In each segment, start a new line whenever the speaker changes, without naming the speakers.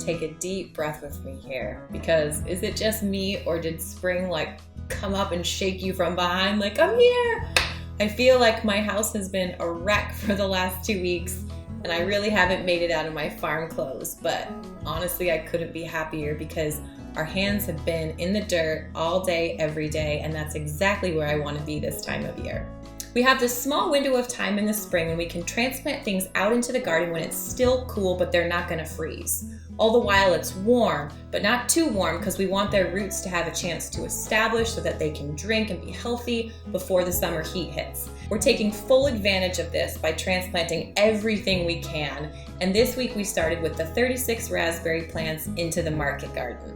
take a deep breath with me here, because is it just me, or did spring come up and shake you from behind like, I'm here? I feel like my house has been a wreck for the last 2 weeks, and I really haven't made it out of my farm clothes, but honestly, I couldn't be happier because our hands have been in the dirt all day, every day, and that's exactly where I want to be this time of year. We have this small window of time in the spring when we can transplant things out into the garden when it's still cool, but they're not going to freeze. All the while it's warm, but not too warm, because we want their roots to have a chance to establish so that they can drink and be healthy before the summer heat hits. We're taking full advantage of this by transplanting everything we can, and this week we started with the 36 raspberry plants into the market garden.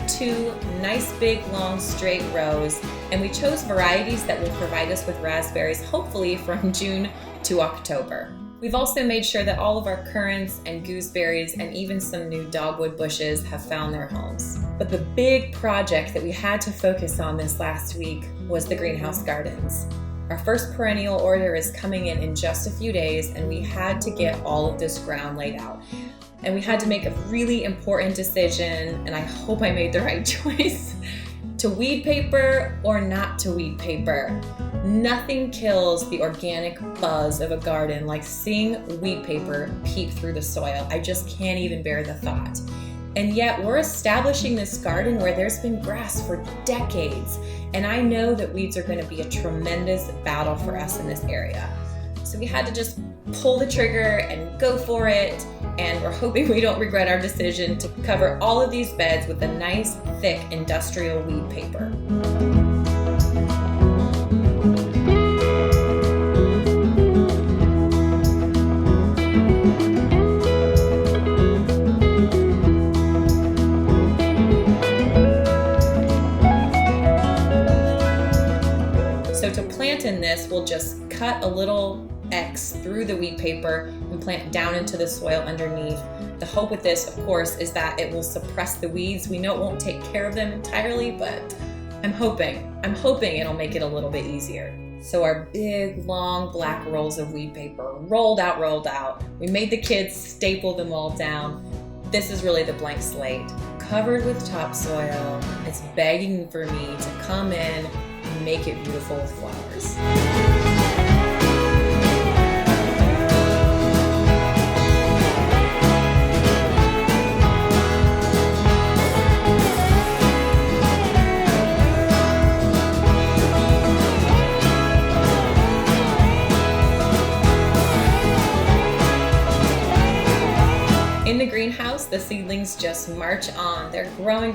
Two nice big long straight rows, and we chose varieties that will provide us with raspberries hopefully from June to October. We've also made sure that all of our currants and gooseberries and even some new dogwood bushes have found their homes. But the big project that we had to focus on this last week was the greenhouse gardens. Our first perennial order is coming in just a few days, and we had to get all of this ground laid out. And we had to make a really important decision, and I hope I made the right choice, to weed paper or not to weed paper. Nothing kills the organic buzz of a garden like seeing weed paper peek through the soil. I just can't even bear the thought. And yet we're establishing this garden where there's been grass for decades, and I know that weeds are going to be a tremendous battle for us in this area. So we had to just pull the trigger and go for it, and we're hoping we don't regret our decision to cover all of these beds with a nice, thick industrial weed paper. So to plant in this, we'll just cut a little X through the weed paper and plant down into the soil underneath. The hope with this, of course, is that it will suppress the weeds. We know it won't take care of them entirely, but I'm hoping it'll make it a little bit easier. So our big, long black rolls of weed paper rolled out. We made the kids staple them all down. This is really the blank slate. Covered with topsoil, it's begging for me to come in and make it beautiful with flowers. In the greenhouse, the seedlings just march on. They're growing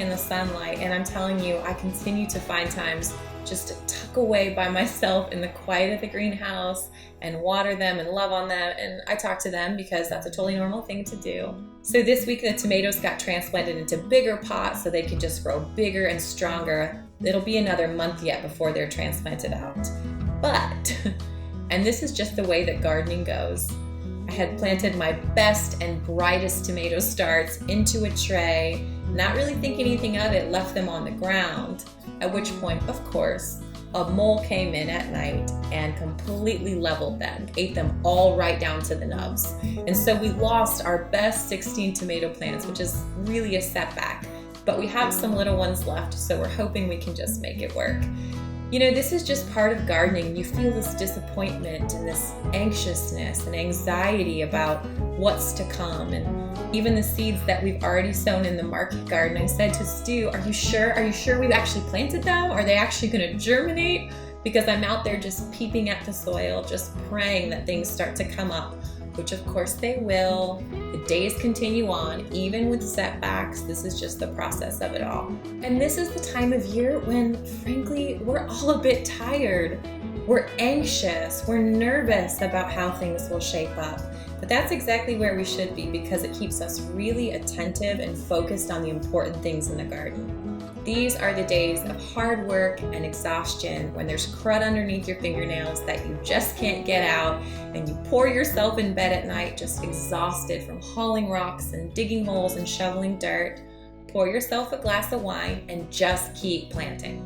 in the sunlight, and I'm telling you, I continue to find times just to tuck away by myself in the quiet of the greenhouse and water them and love on them, and I talk to them because that's a totally normal thing to do. So this week the tomatoes got transplanted into bigger pots so they could just grow bigger and stronger. It'll be another month yet before they're transplanted out. But, and this is just the way that gardening goes, I had planted my best and brightest tomato starts into a tray, not really thinking anything of it, left them on the ground, at which point, of course, a mole came in at night and completely leveled them, ate them all right down to the nubs. And so we lost our best 16 tomato plants, which is really a setback. But we have some little ones left, so we're hoping we can just make it work. You know, this is just part of gardening. You feel this disappointment and this anxiousness and anxiety about what's to come. And even the seeds that we've already sown in the market garden, I said to Stu, are you sure we've actually planted them? Are they actually gonna germinate? Because I'm out there just peeping at the soil, just praying that things start to come up, which of course they will. The days continue on, even with setbacks. This is just the process of it all. And this is the time of year when, frankly, we're all a bit tired. We're anxious, we're nervous about how things will shape up. But that's exactly where we should be, because it keeps us really attentive and focused on the important things in the garden. These are the days of hard work and exhaustion, when there's crud underneath your fingernails that you just can't get out, and you pour yourself in bed at night just exhausted from hauling rocks and digging holes and shoveling dirt. Pour yourself a glass of wine and just keep planting.